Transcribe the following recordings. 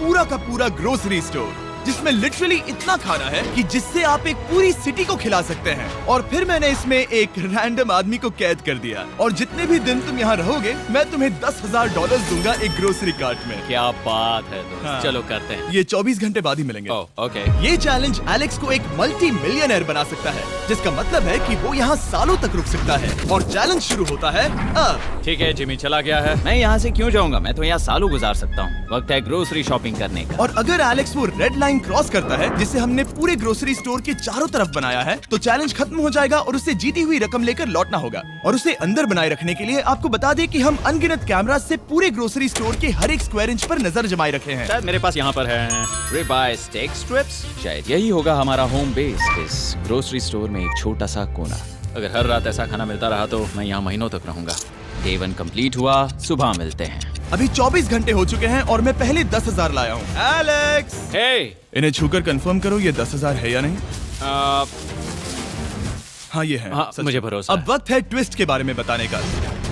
पूरा का पूरा ग्रोसरी स्टोर जिसमें लिटरली इतना खाना है कि जिससे आप एक पूरी सिटी को खिला सकते हैं। और फिर मैंने इसमें एक रैंडम आदमी को कैद कर दिया और जितने भी दिन तुम यहाँ रहोगे मैं तुम्हें $10,000 दूंगा एक ग्रोसरी कार्ट में। क्या बात है दोस्त। हाँ। चलो करते हैं। ये 24 घंटे बाद ही मिलेंगे। ओके। ये चैलेंज एलेक्स को एक मल्टी मिलियनर बना सकता है, जिसका मतलब है कि वो यहाँ सालों तक रुक सकता है। और चैलेंज शुरू होता है अब। ठीक है, जिमी चला गया है। मैं यहाँ से क्यों जाऊँगा, मैं तो यहाँ सालों गुजार सकता हूँ। वक्त है ग्रोसरी शॉपिंग करने का। और अगर एलेक्स वो रेड लाइन क्रॉस करता है जिसे हमने पूरे ग्रोसरी स्टोर के चारों तरफ बनाया है, तो चैलेंज खत्म हो जाएगा और उसे जीती हुई रकम लेकर लौटना होगा। और उसे अंदर बनाए रखने के लिए आपको बता दें कि हम अनगिनत कैमरा से पूरे ग्रोसरी स्टोर के हर एक स्क्वायर इंच पर नजर जमाए रखे हैं। शायद मेरे पास यहाँ पर है रिबाई स्टेक स्ट्रिप्स। शायद यही होगा हमारा होम बेस, इस ग्रोसरी स्टोर में एक छोटा सा कोना। अगर हर रात ऐसा खाना मिलता रहा तो मैं यहाँ महीनों तक रहूंगा। डे 1 कंप्लीट हुआ, सुबह मिलते हैं। अभी 24 घंटे हो चुके हैं और मैं पहले 10,000 लाया हूँ। एलेक्स, हे, इन्हें छूकर कंफर्म करो ये 10,000 है या नहीं। हाँ ये है। हाँ, सच मुझे में। भरोसा अब वक्त है ट्विस्ट के बारे में बताने का।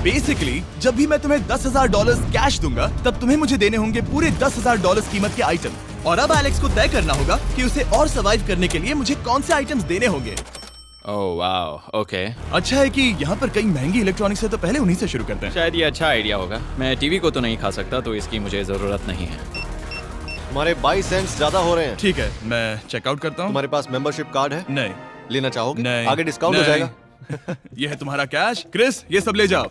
बेसिकली जब भी मैं तुम्हें $10,000 कैश दूंगा तब तुम्हें मुझे देने होंगे पूरे $10,000 कीमत के आइटम। और अब एलेक्स को तय करना होगा कि उसे और सर्वाइव करने के लिए मुझे कौन से आइटम्स देने होंगे। Oh wow, okay. अच्छा है कि यहाँ पर कई महंगी इलेक्ट्रॉनिक्स है, तो पहले उन्हीं से शुरू करते हैं। शायद ये अच्छा आइडिया होगा। मैं टीवी को तो नहीं खा सकता, तो इसकी मुझे जरूरत नहीं है। हमारे 22 सेंट्स ज्यादा हो रहे हैं। ठीक है, मैं चेकआउट करता हूँ। तुम्हारे पास मेंबरशिप कार्ड है? नहीं। लेना चाहोगे? नहीं। आगे डिस्काउंट हो नहीं। जाएगा। ये है तुम्हारा कैश। क्रिस, ये सब ले जाओ।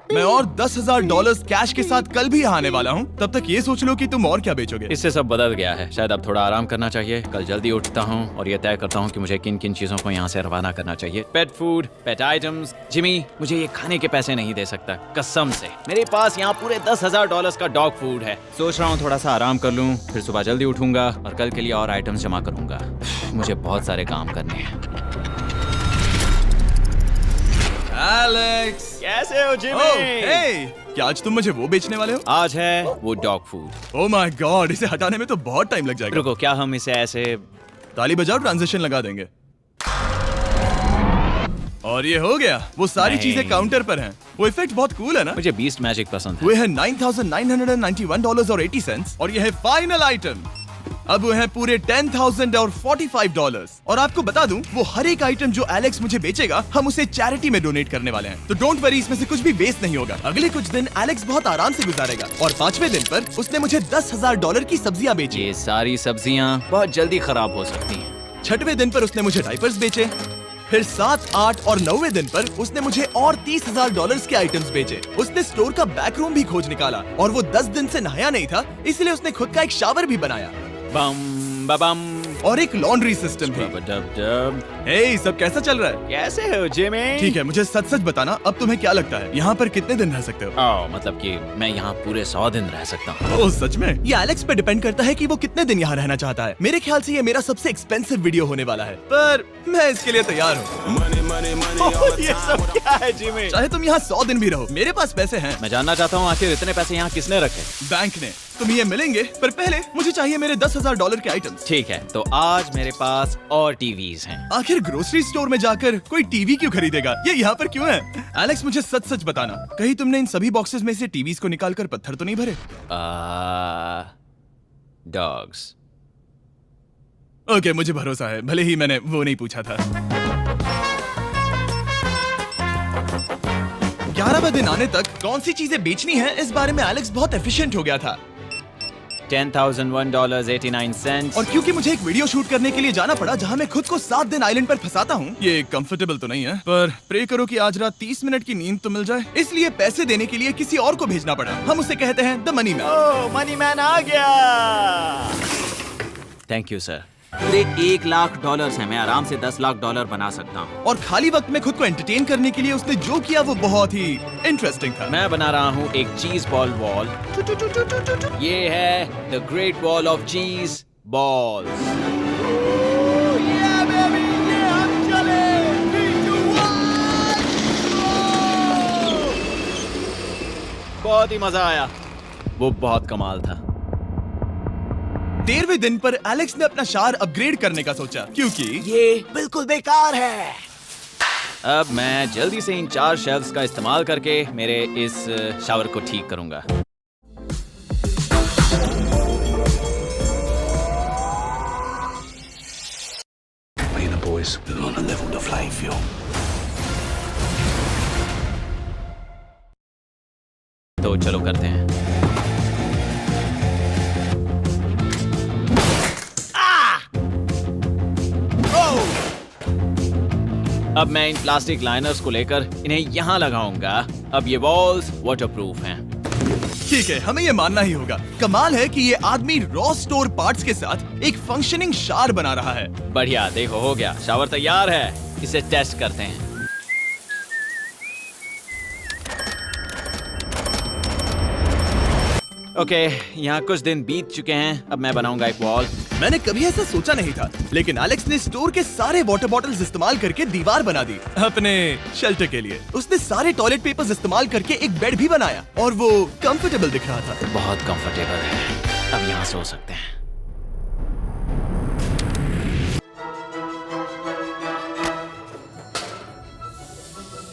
मैं और $10,000 कैश के साथ कल भी यहाँ आने वाला हूँ। तब तक ये सोच लो कि तुम और क्या बेचोगे। इससे सब बदल गया है। शायद अब थोड़ा आराम करना चाहिए। कल जल्दी उठता हूँ और ये तय करता हूँ कि मुझे किन किन चीजों को यहाँ से रवाना करना चाहिए। पेट फूड, पेट आइटम्स। जिमी मुझे ये खाने के पैसे नहीं दे सकता, कसम से। मेरे पास यहाँ पूरे $10,000 का डॉग फूड है। सोच रहा हूँ थोड़ा सा आराम कर लूँ, फिर सुबह जल्दी उठूंगा और कल के लिए और आइटम्स जमा करूंगा। मुझे बहुत सारे काम करने हैं। एलेक्स, कैसे हो जिमी? ओह, हे, क्या आज तुम मुझे वो बेचने वाले हो? आज है वो dog food. Oh my God, इसे हटाने में तो बहुत टाइम लग जाएगा। रुको, क्या हम इसे ऐसे ताली बजाओ, ट्रांजिशन लगा देंगे। और ये हो गया। वो सारी नहीं। चीजें काउंटर पर हैं। वो इफेक्ट बहुत कूल है ना। मुझे बीस्ट मैजिक पसंद है। वो है $9,991.80 और ये है फाइनल आइटम। अब वो है पूरे $10,000 और $45। और आपको बता दूं, वो हर एक आइटम जो एलेक्स मुझे बेचेगा हम उसे चैरिटी में डोनेट करने वाले हैं। तो डोंट वरी, इसमें से कुछ भी वेस्ट नहीं होगा। अगले कुछ दिन एलेक्स बहुत आराम से गुजारेगा और 5वें दिन पर उसने मुझे $10,000 की सब्जियां बेची। ये सारी सब्जियां बहुत जल्दी खराब हो सकती हैं। 6वें दिन पर उसने मुझे डायपर्स बेचे। फिर 7, 8 और 9वें दिन पर उसने मुझे और $30,000 के आइटम्स बेचे। उसने स्टोर का बैक रूम भी खोज निकाला और वो 10 दिन से नहाया नहीं था, इसलिए उसने खुद का एक शावर भी बनाया बम बम और एक लॉन्ड्री सिस्टम भी। डब। हे, सब कैसा चल रहा है? कैसे हो जिमी? ठीक है, मुझे सच सच बताना, अब तुम्हें क्या लगता है यहाँ पर कितने दिन रह सकते हो? मतलब कि मैं यहाँ पूरे 100 दिन रह सकता हूँ। ओह सच में? ये एलेक्स पे डिपेंड करता है कि वो कितने दिन यहाँ रहना चाहता है। मेरे ख्याल से ये मेरा सबसे एक्सपेंसिव वीडियो होने वाला है, पर मैं इसके लिए तैयार हूँ। ये सब क्या है जिमी? चाहे तुम यहाँ 100 दिन भी रहो, मेरे पास पैसे हैं। मैं जानना चाहता हूँ आखिर इतने पैसे यहाँ किसने रखे? बैंक ने। तुम्हें ये मिलेंगे, पर पहले मुझे चाहिए मेरे $10,000 के आइटम्स। ठीक है, तो आज मेरे पास और टीवीज हैं। आखिर ग्रोसरी स्टोर में जाकर कोई टीवी क्यों खरीदेगा? ये यहाँ पर क्यों है? एलेक्स, मुझे सच सच बताना, कहीं तुमने इन सभी बॉक्सेस में से टीवीज को निकालकर पत्थर तो नहीं भरे? डॉग्स। ओके, मुझे भरोसा है, भले ही मैंने वो नहीं पूछा था। 11वें दिन आने तक कौन सी चीजें बेचनी है, इस बारे में एलेक्स बहुत एफिशिएंट हो गया था। $10,001.89। और क्योंकि मुझे एक वीडियो शूट करने के लिए जाना पड़ा जहां मैं खुद को 7 दिन आइलैंड पर फंसाता हूं, ये कंफर्टेबल तो नहीं है, पर प्रे करो कि आज रात 30 मिनट की नींद तो मिल जाए। इसलिए पैसे देने के लिए किसी और को भेजना पड़ा। हम उसे कहते हैं the money man. Oh, money man आ गया। Thank you sir. पूरे $1,00,000 है। मैं आराम से $10,00,000 बना सकता हूँ। और खाली वक्त में खुद को एंटरटेन करने के लिए उसने जो किया वो बहुत ही इंटरेस्टिंग था। मैं बना रहा हूँ एक चीज बॉल वॉल। ये है द ग्रेट वॉल ऑफ चीज बॉल्स। बहुत ही मजा आया। वो बहुत कमाल था। 13वें दिन पर एलेक्स ने अपना शावर अपग्रेड करने का सोचा, क्योंकि ये बिल्कुल बेकार है। अब मैं जल्दी से इन 4 शेल्फ्स का इस्तेमाल करके मेरे इस शावर को ठीक करूंगा। revive you. तो चलो करते हैं। अब मैं इन प्लास्टिक लाइनर्स को लेकर इन्हें यहाँ लगाऊंगा। अब ये वॉल्स वाटरप्रूफ हैं। ठीक है, हमें ये मानना ही होगा। कमाल है कि ये आदमी रॉ स्टोर पार्ट्स के साथ एक फंक्शनिंग शावर बना रहा है। बढ़िया, देखो हो गया, शावर तैयार है। इसे टेस्ट करते हैं। ओके, यहाँ कुछ दिन बीत चुके हैं। अब मैं बनाऊंगा एक वॉल। मैंने कभी ऐसा सोचा नहीं था, लेकिन एलेक्स ने स्टोर के सारे वाटर बॉटल्स इस्तेमाल करके दीवार बना दी अपने शेल्टर के लिए। उसने सारे टॉयलेट पेपर्स इस्तेमाल करके एक बेड भी बनाया और वो कंफर्टेबल दिख रहा था। बहुत कंफर्टेबल है। अब यहाँ सो सकते हैं।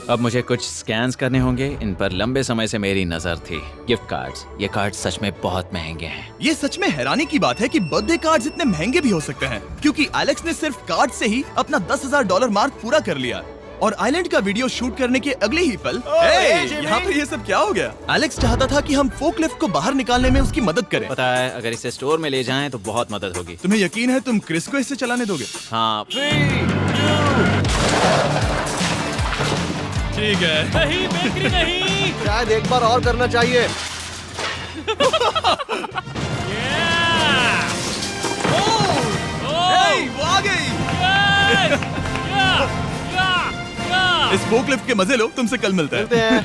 अब मुझे कुछ स्कैन्स करने होंगे। इन पर लंबे समय से मेरी नजर थी। Gift cards. ये कार्ड सच में बहुत महंगे हैं। ये सच में हैरानी की बात है कि बर्थडे कार्ड्स इतने महंगे भी हो सकते हैं, क्योंकि एलेक्स ने सिर्फ कार्ड से ही अपना $10,000 मार्क पूरा कर लिया। और आइलैंड का वीडियो शूट करने के अगले ही पल यहाँ पर ये सब क्या हो गया? एलेक्स चाहता था कि हम फोकलिफ्ट को बाहर निकालने में उसकी मदद करें। पता है, अगर इसे स्टोर में ले जाएं तो बहुत मदद होगी। तुम्हें यकीन है तुम क्रिस को इससे चलाने दोगे? हाँ। ठीक है। नहीं, बेकरी नहीं। शायद एक बार और करना चाहिए। वो आ गई। इस फोकलिफ्ट के मजे लो। तुमसे कल मिलते हैं।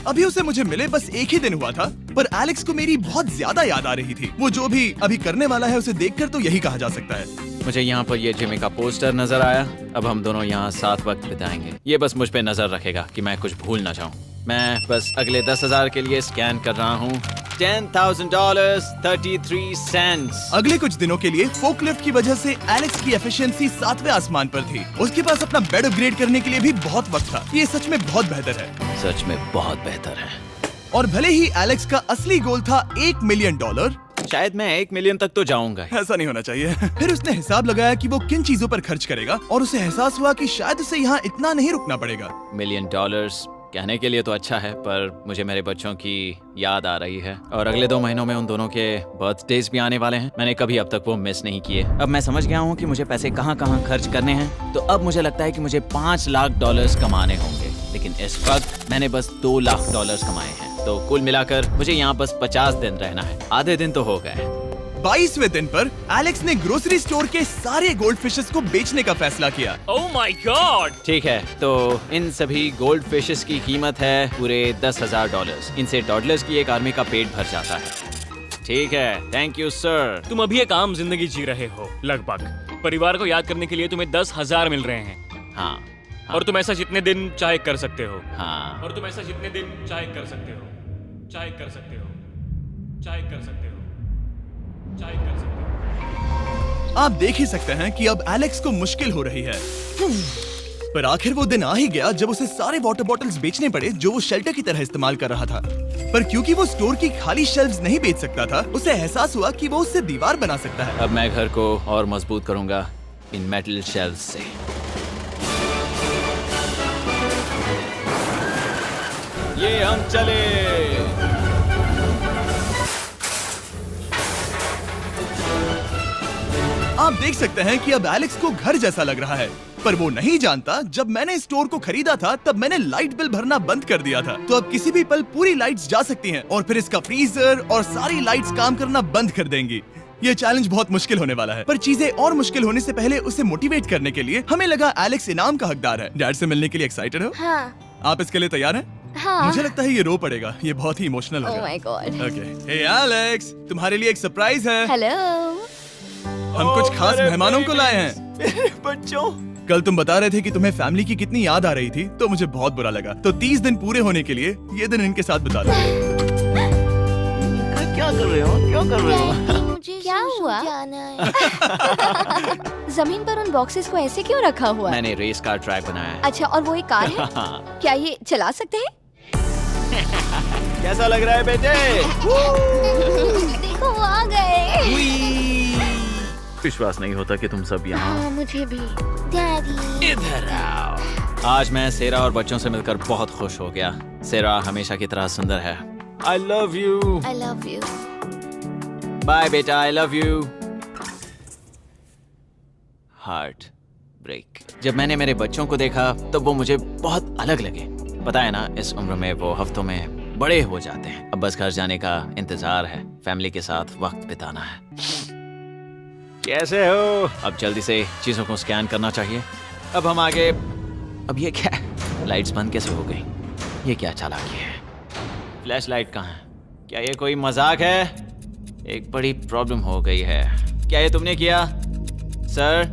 अभी उसे मुझे मिले बस एक ही दिन हुआ था, पर एलेक्स को मेरी बहुत ज्यादा याद आ रही थी। वो जो भी अभी करने वाला है उसे देखकर तो यही कहा जा सकता है। मुझे यहाँ पर ये जिमी का पोस्टर नजर आया। अब हम दोनों यहाँ साथ वक्त बिताएंगे। ये बस मुझ पे नजर रखेगा कि मैं कुछ भूल ना जाऊँ। मैं बस अगले 10,000 के लिए स्कैन कर रहा हूँ। $10,000 33 सेंट्स। अगले कुछ दिनों के लिए फोकलिफ्ट की वजह से एलेक्स की एफिशिएंसी 7वें आसमान पर थी। उसके पास अपना बेड अपग्रेड करने के लिए भी बहुत वक्त था। ये सच में बहुत बेहतर है। सच में बहुत बेहतर है। और भले ही एलेक्स का असली गोल था $1 मिलियन, शायद मैं 1 मिलियन तक तो जाऊंगा। ऐसा नहीं होना चाहिए। फिर उसने हिसाब लगाया कि वो किन चीजों पर खर्च करेगा और उसे एहसास हुआ कि शायद उसे यहाँ इतना नहीं रुकना पड़ेगा। $1 मिलियन कहने के लिए तो अच्छा है, पर मुझे मेरे बच्चों की याद आ रही है। और अगले 2 महीनों में उन दोनों के बर्थडेज भी आने वाले हैं। मैंने कभी अब तक वो मिस नहीं किए। अब मैं समझ गया हूँ कि मुझे पैसे कहाँ कहाँ खर्च करने हैं। तो अब मुझे लगता है कि मुझे $5 लाख कमाने होंगे। लेकिन इस वक्त मैंने बस $2 लाख कमाए हैं। तो कुल मिलाकर मुझे यहाँ बस 50 दिन रहना है। आधे दिन तो हो गए। 22वें दिन पर एलेक्स ने ग्रोसरी स्टोर के सारे गोल्ड फिशेस को बेचने का फैसला किया। Oh my God! ठीक है, तो इन सभी गोल्ड फिशेस की कीमत है पूरे $10,000। इनसे टॉडलर्स की एक आर्मी का पेट भर जाता है। ठीक है, थैंक यू सर। तुम अभी एक आम जिंदगी जी रहे हो लगभग। परिवार को याद करने के लिए तुम्हें 10,000 मिल रहे हैं। हाँ। और तुम ऐसा जितने दिन चाहे कर सकते हो। हाँ। और तुम ऐसा जितने दिन चाहे कर सकते हो। चाहे कर सकते हो। चाहे कर सकते हो। चाहे कर सकते हो। आप देख ही सकते हैं कि अब एलेक्स को मुश्किल हो रही है। पर आखिर वो दिन आ ही गया जब उसे सारे वाटर बॉटल्स बेचने पड़े जो वो शेल्टर की तरह इस्तेमाल कर रहा था। पर क्योंकि वो स्टोर की खाली शेल्व्स नहीं बेच सकता था, उसे एहसास हुआ कि वो उससे दीवार बना सकता है। अब मैं घर को और मजबूत करूंगा इन मेटल शेल्व्स से। ये हम चले। आप देख सकते हैं कि अब एलेक्स को घर जैसा लग रहा है, पर वो नहीं जानता जब मैंने स्टोर को खरीदा था तब मैंने लाइट बिल भरना बंद कर दिया था। तो अब किसी भी पल पूरी लाइट्स जा सकती हैं और फिर इसका फ्रीजर और सारी लाइट्स काम करना बंद कर देंगी। ये चैलेंज बहुत मुश्किल होने वाला है, पर चीजें और मुश्किल होने से पहले उसे मोटिवेट करने के लिए हमें लगा एलेक्स इनाम का हकदार है। डैड से मिलने के लिए एक्साइटेड हो? हाँ। आप इसके लिए तैयार हैं? हाँ। मुझे लगता है ये रो पड़ेगा। ये बहुत ही इमोशनल Oh होगा। my God. Okay, hey Alex, तुम्हारे लिए एक सरप्राइज है। हेलो। हम कुछ खास मेहमानों को लाए हैं। मेरे बच्चों। कल तुम बता रहे थे कि तुम्हें फैमिली की कितनी याद आ रही थी, तो मुझे बहुत बुरा लगा। तो 30 दिन पूरे होने के लिए ये दिन इनके साथ बिता लो। क्या कर रहे हो? क्या कर रहे हो? मुझे क्या हुआ? जाना है। जमीन पर उन बॉक्सेस को ऐसे क्यों रखा हुआ है? मैंने रेस कार ट्रैक बनाया है। अच्छा, और वो एक कार है? क्या ये चला सकते हैं? कैसा लग रहा है बेटे? देखो वो आ गए। विश्वास नहीं होता कि तुम सब यहाँ। हाँ, मुझे भी। डैडी। इधर आओ। आज मैं सेरा और बच्चों से मिलकर बहुत खुश हो गया। सेरा हमेशा की तरह सुंदर है। I love you. I love you. Bye बेटा, I love you. Heart break. जब मैंने मेरे बच्चों को देखा तब वो मुझे बहुत अलग लगे। पता है ना, इस उम्र में वो हफ्तों में बड़े हो जाते हैं। अब बस घर जाने का इंतजार है, फैमिली के साथ वक्त बिताना है। कैसे हो? अब जल्दी से चीजों को स्कैन करना चाहिए। अब हम आगे। अब ये क्या? लाइट्स बंद कैसे हो गई? ये क्या चालाकी है? फ्लैश लाइट कहाँ है? क्या ये कोई मजाक है? एक बड़ी प्रॉब्लम हो गई है। क्या ये तुमने किया sir?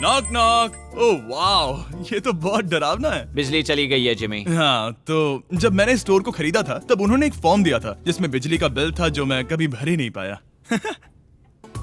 Knock knock. Oh wow, ये तो बहुत डरावना है। बिजली चली गई है जिमी। हाँ, तो जब मैंने स्टोर को खरीदा था तब उन्होंने एक फॉर्म दिया था जिसमें बिजली का बिल था जो मैं कभी भर ही नहीं पाया।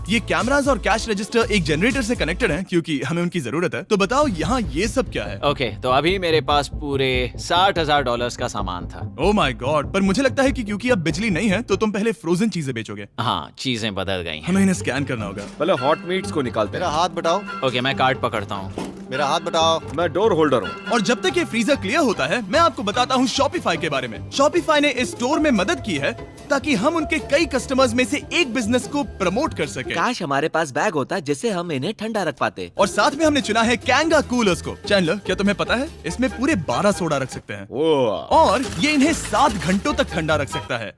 ये कैमरास और कैश रजिस्टर एक जनरेटर से कनेक्टेड हैं क्योंकि हमें उनकी जरूरत है। तो बताओ यहाँ ये सब क्या है? ओके, तो अभी मेरे पास पूरे $60,000 का सामान था। ओह माय गॉड, पर मुझे लगता है कि क्योंकि अब बिजली नहीं है तो तुम पहले फ्रोजन चीजें बेचोगे। हाँ, चीजें बदल गई हैं। हमें इन्हें स्कैन करना होगा। पहले हॉट मीट्स को निकालते मेरा हैं। हाथ बटाओ। ओके, मैं कार्ड पकड़ता हूँ। मेरा हाथ बटाओ। मैं डोर होल्डर हूँ। और जब तक ये फ्रीजर क्लियर होता है मैं आपको बताता हूँ शॉपिफाई के बारे में। शॉपिफाई ने इस स्टोर में मदद की है ताकि हम उनके कई कस्टमर्स में से एक बिजनेस को प्रमोट कर सके। काश हमारे पास बैग होता जिससे हम इन्हें ठंडा रख पाते। और साथ में हमने चुना है कैंगा कूलर्स को। चैनलर, क्या तुम्हें पता है इसमें पूरे 12 सोडा रख सकते हैं ओह, और ये इन्हें 7 घंटों तक ठंडा रख सकता है।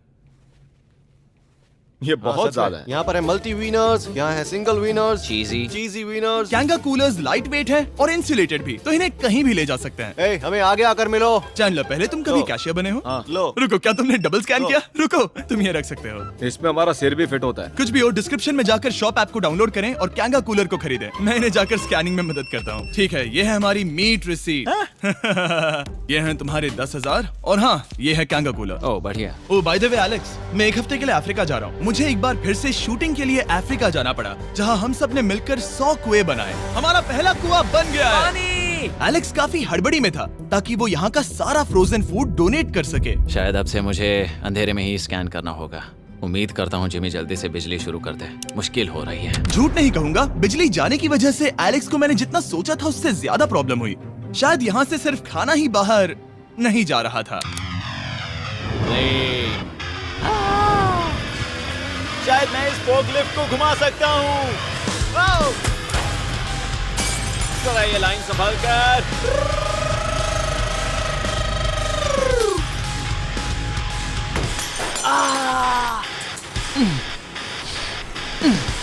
ये बहुत ज्यादा है। यहाँ पर है मल्टी विनर्स, यहाँ है single winners, cheesy. Cheesy winners. Kanga coolers light weight है और इंसुलेटेड भी, तो इन्हें कहीं भी ले जा सकते हैं। ए, हमें आगे आकर मिलो। चैनलर, पहले तुम कभी लो। कैशियर बने हो? हाँ। लो। रुको, क्या तुमने डबल स्कैन लो। किया? रुको, तुम ये रख सकते हो। इसमें हमारा सिर भी फिट होता है। कुछ भी हो, डिस्क्रिप्शन में जाकर शॉप ऐप को डाउनलोड करें और कैंगा कूलर को खरीदें। मैं इन्हें जाकर स्कैनिंग में मदद करता हूँ। ठीक है, ये है हमारी मीट रिसीट। ये हैं तुम्हारे 10,000 और हाँ, ये है कैंगा कूलर। ओह बढ़िया। ओ बाय द वे एलेक्स, मैं एक हफ्ते के लिए अफ्रीका जा रहा हूँ। मुझे एक बार फिर से शूटिंग के लिए अफ्रीका जाना पड़ा, जहाँ हम सब ने मिलकर 100 कुएं बनाए। हमारा पहला कुआं बन गया है। एलेक्स काफी हड़बड़ी में था ताकि वो यहाँ का सारा फ्रोजन फूड डोनेट कर सके। शायद अब से मुझे अंधेरे में ही स्कैन करना होगा। उम्मीद करता हूँ जिमी जल्दी से बिजली शुरू कर दे। मुश्किल हो रही है। झूठ नहीं कहूंगा, बिजली जाने की वजह से एलेक्स को मैंने जितना सोचा था उससे ज्यादा प्रॉब्लम हुई। शायद यहाँ से सिर्फ खाना ही बाहर नहीं जा रहा था। शायद मैं इस फोकलिफ्ट को घुमा सकता हूँ। जरा ये लाइन संभाल कर।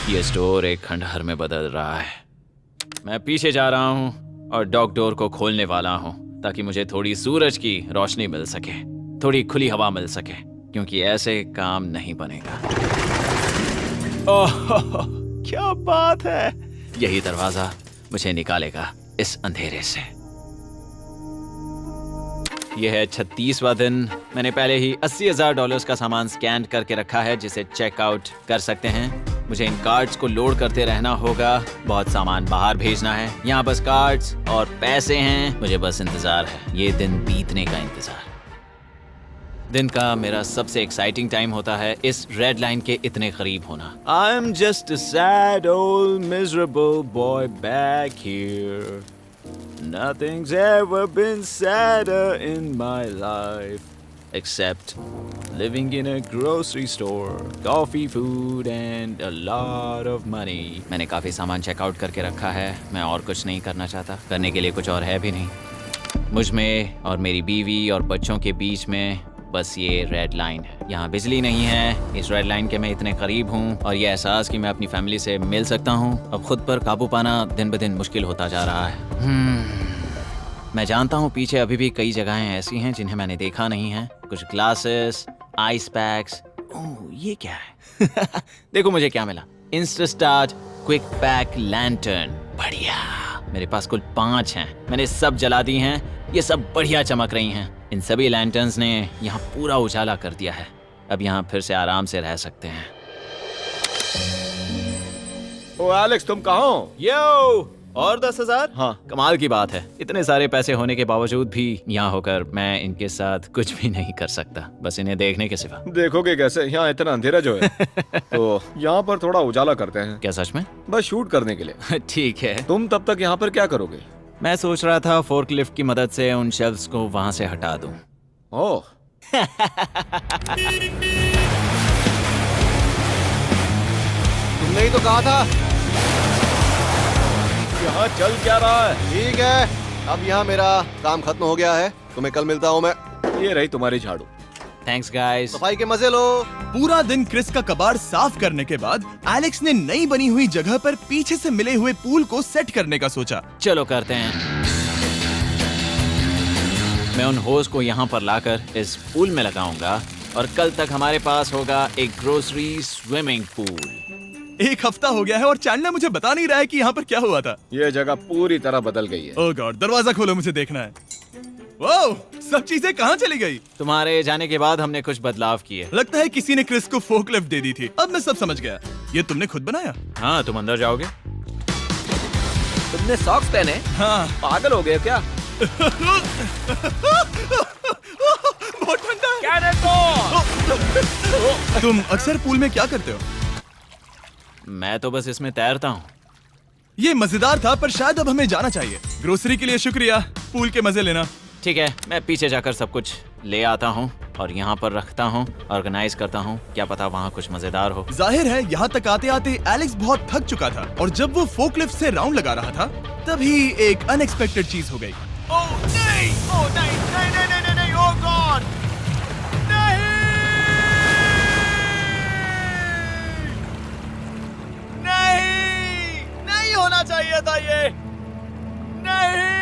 ये स्टोर एक खंडहर में बदल रहा है। मैं पीछे जा रहा हूँ और डॉग डोर को खोलने वाला हूँ ताकि मुझे थोड़ी सूरज की रोशनी मिल सके, थोड़ी खुली हवा मिल सके, क्योंकि ऐसे काम नहीं बनेगा। ओह, क्या बात है! यही दरवाजा मुझे निकालेगा इस अंधेरे से। यह है 36वां दिन। मैंने पहले ही $80,000 का सामान स्कैन करके रखा है जिसे चेकआउट कर सकते हैं। मुझे इन कार्ड्स को लोड करते रहना होगा। बहुत सामान बाहर भेजना है। यहाँ बस कार्ड्स और पैसे हैं। मुझे बस इंतजार है, ये दिन बीतने का इंतजार। दिन का मेरा सबसे एक्साइटिंग टाइम होता है इस रेड लाइन के इतने करीब होना। I am just a sad old miserable boy back here. Nothing's ever been sadder in my life except living in a grocery store, coffee, food and a lot of money. मैंने काफी सामान checkout करके रखा है। मैं और कुछ नहीं करना चाहता। करने के लिए कुछ और है भी नहीं। मुझ में और मेरी बीवी और बच्चों के बीच में बस ये रेड लाइन है। यहाँ बिजली नहीं है। इस रेड लाइन के मैं इतने करीब हूँ और ये एहसास कि मैं अपनी फैमिली से मिल सकता हूँ अब खुद पर काबू पाना दिन ब दिन मुश्किल होता जा रहा है। मैं जानता हूँ पीछे अभी भी कई जगहें ऐसी हैं जिन्हें मैंने देखा नहीं है। कुछ ग्लासेस, आइस पैक्स। ओह, ये क्या है? देखो मुझे क्या मिला। Insta start quick pack lantern. बढ़िया। मेरे पास कुल 5 हैं। मैंने सब जला दी हैं। ये सब बढ़िया चमक रही हैं। इन सभी लैंटर्न्स ने यहाँ पूरा उजाला कर दिया है। अब यहाँ फिर से आराम से रह सकते हैं। ओ एलेक्स, तुम कहाँ हो? यो, और 10,000? हाँ। कमाल की बात है। इतने सारे पैसे होने के बावजूद भी यहाँ होकर मैं इनके साथ कुछ भी नहीं कर सकता, बस इन्हें देखने के सिवा। देखोगे कैसे? यहाँ इतना अंधेरा जो है। तो यहाँ पर थोड़ा उजाला करते हैं। क्या सच में? बस शूट करने के लिए। ठीक है। तुम तब तक यहाँ पर क्या करोगे? मैं सोच रहा था फोर्कलिफ्ट की मदद से उन शेल्फ्स को वहां से हटा दूं। ओह, तुमने ही तो कहा था। यहाँ चल क्या रहा है? ठीक है, अब यहाँ मेरा काम खत्म हो गया है। तुम्हें कल मिलता हूँ मैं। ये रही तुम्हारी झाड़ू। Thanks guys. सफाई के मजे लो। पूरा दिन क्रिस का कबाड़ साफ करने के बाद एलेक्स ने नई बनी हुई जगह पर पीछे से मिले हुए पूल को सेट करने का सोचा। चलो करते हैं। मैं उन होज को यहाँ पर लाकर इस पूल में लगाऊंगा और कल तक हमारे पास होगा एक ग्रोसरी स्विमिंग पूल। एक हफ्ता हो गया है और चैंडलर मुझे बता नहीं रहा है कि यहाँ पर क्या हुआ था। ये जगह पूरी तरह बदल गई है। ओह गॉड, दरवाजा खोलो, मुझे देखना है। वाओ, सब चीजें कहाँ चली गई? तुम्हारे जाने के बाद हमने कुछ बदलाव किए। लगता है किसी ने क्रिस को फोर्कलिफ्ट दे दी थी। अब मैं सब समझ गया। ये तुमने खुद बनाया? हाँ, तुम अंदर जाओगे? तुमने सॉक्स पहने? हाँ। पागल हो गए क्या? बहुत ठंडा है। तुम अक्सर पूल में क्या करते हो? मैं तो बस इसमें तैरता हूँ। ये मजेदार था, पर शायद अब हमें जाना चाहिए। ग्रोसरी के लिए शुक्रिया, पूल के मजे लेना। ठीक है, मैं पीछे जाकर सब कुछ ले आता हूँ और यहाँ पर रखता हूँ, ऑर्गेनाइज करता हूँ। क्या पता वहाँ कुछ मजेदार हो। जाहिर है यहाँ तक आते आते एलेक्स बहुत थक चुका था और जब वो फोर्कलिफ्ट से राउंड लगा रहा था तभी एक अनएक्सपेक्टेड चीज हो गई। ओह नहीं, ओह नहीं, नहीं, नहीं, नहीं, नहीं, नहीं, ओह गॉड, नहीं, नहीं, नहीं होना चाहिए था ये, नहीं,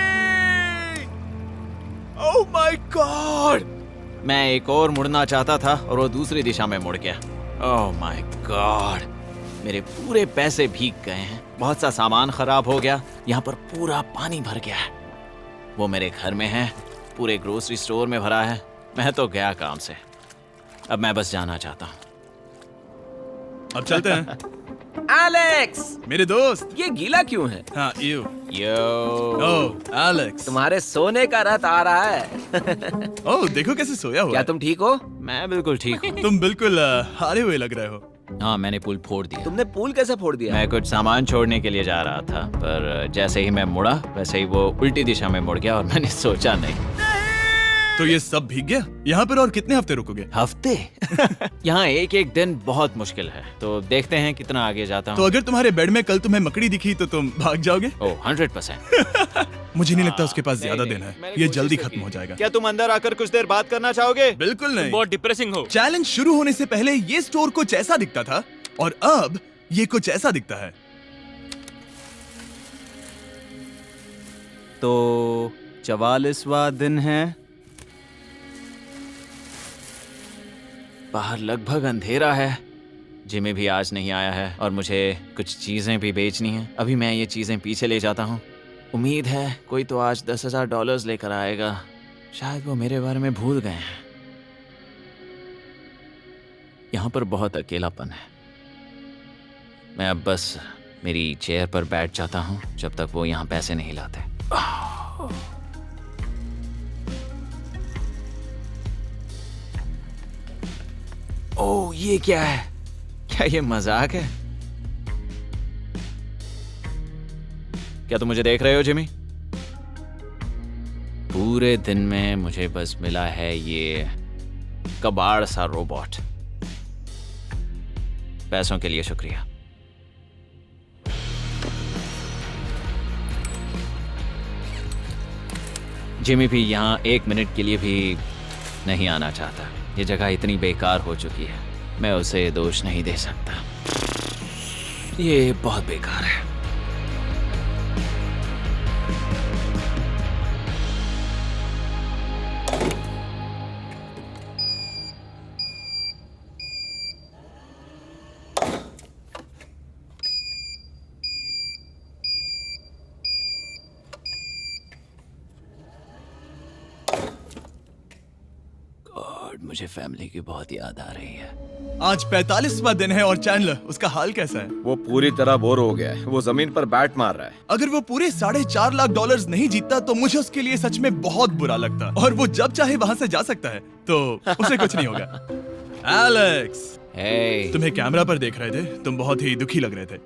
ओह माय गॉड। मैं एक और मुड़ना चाहता था और वो दूसरी दिशा में मुड़ गया। ओह माय गॉड, मेरे पूरे पैसे भीग गए हैं। बहुत सा सामान खराब हो गया। यहाँ पर पूरा पानी भर गया है। वो मेरे घर में है, पूरे ग्रोसरी स्टोर में भरा है। मैं तो गया काम से। अब मैं बस जाना चाहता हूँ। अब चलते हैं। एलेक्स, मेरे दोस्त। ये गीला क्यों है? हाँ, यू। Yo, oh Alex. तुम्हारे सोने का रथ आ रहा है। ओह देखो कैसे सोया हुआ क्या है। तुम ठीक हो? मैं बिल्कुल ठीक हूँ। तुम बिल्कुल हारे हुए लग रहे हो। हाँ, मैंने पुल फोड़ दिया। तुमने पूल कैसे फोड़ दिया? मैं कुछ सामान छोड़ने के लिए जा रहा था, पर जैसे ही मैं मुड़ा वैसे ही वो उल्टी दिशा में मुड़ गया और मैंने सोचा नहीं। तो ये सब भीग गया। यहाँ पर और कितने हफ्ते रुकोगे? हफ्ते? यहाँ एक एक दिन बहुत मुश्किल है, तो देखते हैं कितना आगे जाता तो हूँ। अगर तुम्हारे बेड में कल तुम्हें मकड़ी दिखी तो तुम भाग जाओगे? ओह 100%। मुझे नहीं लगता उसके पास ज्यादा नहीं, दिन है। मैंने ये कोशिश जल्दी तो खत्म की। हो जाएगा। क्या तुम अंदर आकर कुछ देर बात करना चाहोगे? बिल्कुल नहीं। बहुत डिप्रेसिंग हो। चैलेंज शुरू होने से पहले ये स्टोर कुछ ऐसा दिखता था और अब ये कुछ ऐसा दिखता है। तो 44वां दिन है। बाहर लगभग अंधेरा है। जिमी भी आज नहीं आया है और मुझे कुछ चीजें भी बेचनी हैं। अभी मैं ये चीजें पीछे ले जाता हूँ। उम्मीद है कोई तो आज $10,000 लेकर आएगा। शायद वो मेरे बारे में भूल गए हैं। यहाँ पर बहुत अकेलापन है। मैं अब बस मेरी चेयर पर बैठ जाता हूँ जब तक वो यहाँ पैसे नहीं लाते। ओह, ये क्या है? क्या ये मजाक है? क्या तुम मुझे देख रहे हो जिमी? पूरे दिन में मुझे बस मिला है ये कबाड़ सा रोबोट। पैसों के लिए शुक्रिया। जिमी भी यहाँ 1 मिनट के लिए भी नहीं आना चाहता। ये जगह इतनी बेकार हो चुकी है, मैं उसे दोष नहीं दे सकता। ये बहुत बेकार है। मुझे फैमिली की बहुत याद आ रही है। आज 45वां दिन है और चैंडलर, उसका हाल कैसा है? वो पूरी तरह बोर हो गया है। वो जमीन पर बैट मार रहा है। अगर वो पूरे $4.5 लाख नहीं जीतता तो मुझे उसके लिए सच में बहुत बुरा लगता। और वो जब चाहे वहाँ से जा सकता है, तो उसे कुछ नहीं होगा। एलेक्स, हे, तुम्हें कैमरा पर देख रहे थे। तुम बहुत ही दुखी लग रहे थे।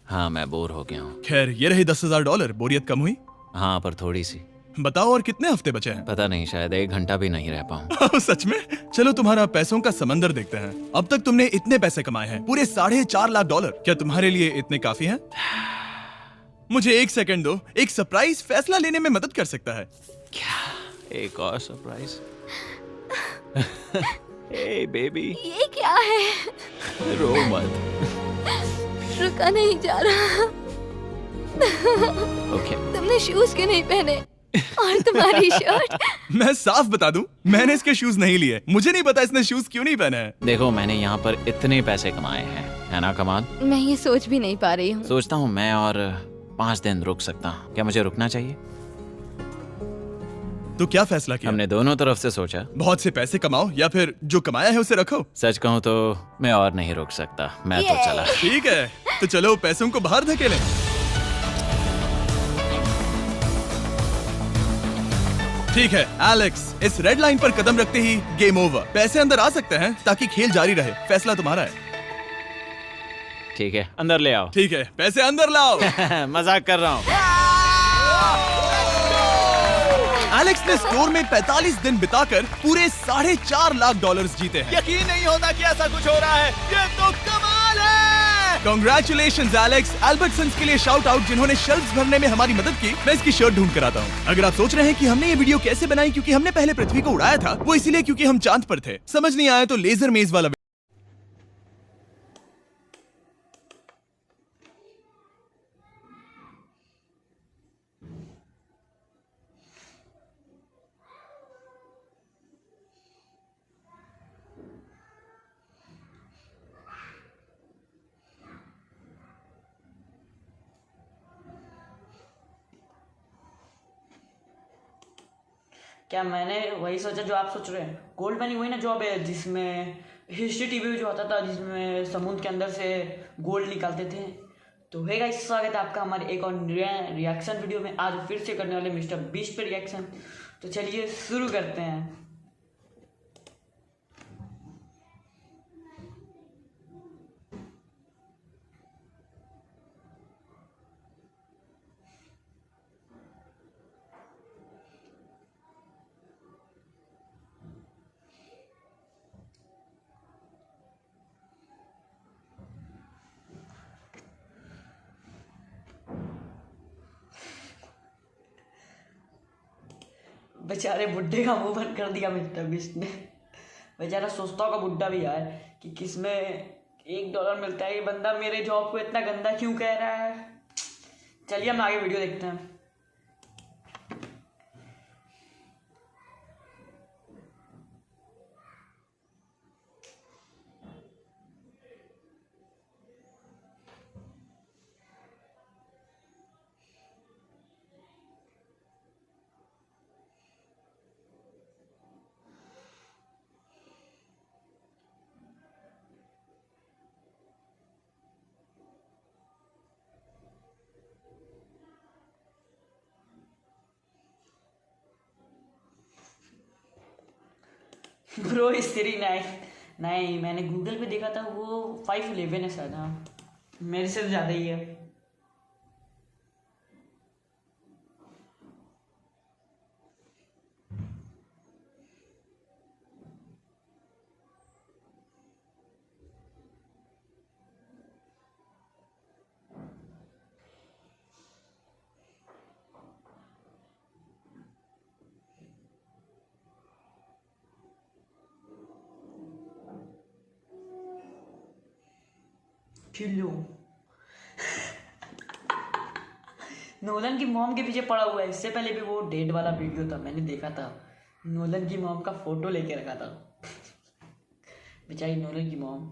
हाँ, मैं बोर हो गया हूँ। खैर, ये रहे $10,000। बोरियत कम हुई? हाँ, पर थोड़ी सी। बताओ और कितने हफ्ते बचे हैं? पता नहीं, शायद 1 घंटा भी नहीं रह पाऊँ। सच में? चलो तुम्हारा पैसों का समंदर देखते हैं। अब तक तुमने इतने पैसे कमाए हैं, पूरे $4.5 लाख। क्या तुम्हारे लिए इतने काफी हैं? मुझे 1 सेकंड दो, एक सरप्राइज फैसला लेने में मदद कर सकता है। एक और सरप्राइज। हे बेबी, ये क्या है? रो मत। रुका नहीं जा रहा। ओके। तुमने शूज क्यों नहीं पहने? और तुम्हारी शर्ट? मैं साफ बता दूं, मैंने इसके शूज नहीं लिए। मुझे नहीं पता इसने शूज क्यों नहीं पहने हैं। देखो, मैंने यहाँ पर इतने पैसे कमाए हैं, है ना कमाल? मैं ये सोच भी नहीं पा रही हूँ। सोचता हूँ मैं और 5 दिन रुक सकता हूँ। क्या मुझे रुकना चाहिए? तो क्या फैसला किया? हमने दोनों तरफ से सोचा। बहुत से पैसे कमाओ या फिर जो कमाया है उसे रखो। सच कहूँ तो मैं और नहीं रुक सकता। मैं तो चला। ठीक है, तो चलो पैसों को बाहर धकेलें। ठीक है एलेक्स, इस रेड लाइन पर कदम रखते ही गेम ओवर। पैसे अंदर आ सकते हैं ताकि खेल जारी रहे। फैसला तुम्हारा है। ठीक है, अंदर ले आओ। ठीक है, पैसे अंदर लाओ। मजाक कर रहा हूँ। एलेक्स ने स्टोर में 45 दिन बिताकर पूरे $4.5 लाख जीते हैं। यकीन नहीं होता कि ऐसा कुछ हो रहा है। ये तो कमाल है। Congratulations Alex. एल्बर्टसन्स के लिए शाउट आउट जिन्होंने शेल्फ्स भरने में हमारी मदद की। मैं इसकी शर्ट ढूंढ कर आता हूँ। अगर आप सोच रहे हैं कि हमने ये वीडियो कैसे बनाई क्योंकि हमने पहले पृथ्वी को उड़ाया था, वो इसीलिए क्योंकि हम चांद पर थे। समझ नहीं आया तो लेजर मेज वाला। क्या मैंने वही सोचा जो आप सोच रहे हैं? गोल्ड मनी वही ना जॉब है जिसमें हिस्ट्री टीवी में जो आता था, जिसमें समुद्र के अंदर से गोल्ड निकालते थे। तो है गाइस, स्वागत है आपका हमारे एक और रिएक्शन वीडियो में। आज फिर से करने वाले मिस्टर बीस्ट पे रिएक्शन। तो चलिए शुरू करते हैं। बेचारे बुड्ढे का मुंह बंद कर दिया मिस्टर बीस्ट ने। बेचारा सोचता होगा बुड्ढा भी यार कि किसमें $1 मिलता है। ये बंदा मेरे जॉब को इतना गंदा क्यों कह रहा है। चलिए हम आगे वीडियो देखते हैं। ब्रो इस तेरी नहीं, मैंने गूगल पे देखा था वो 511 है शायद। हाँ, मेरे से तो ज़्यादा ही है। किलो नोलन की मॉम के पीछे पड़ा हुआ है। इससे पहले भी वो डेट वाला वीडियो था, मैंने देखा था। नोलन की मॉम का फोटो लेके रखा था। बेचारी नोलन की मॉम।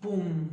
बूम।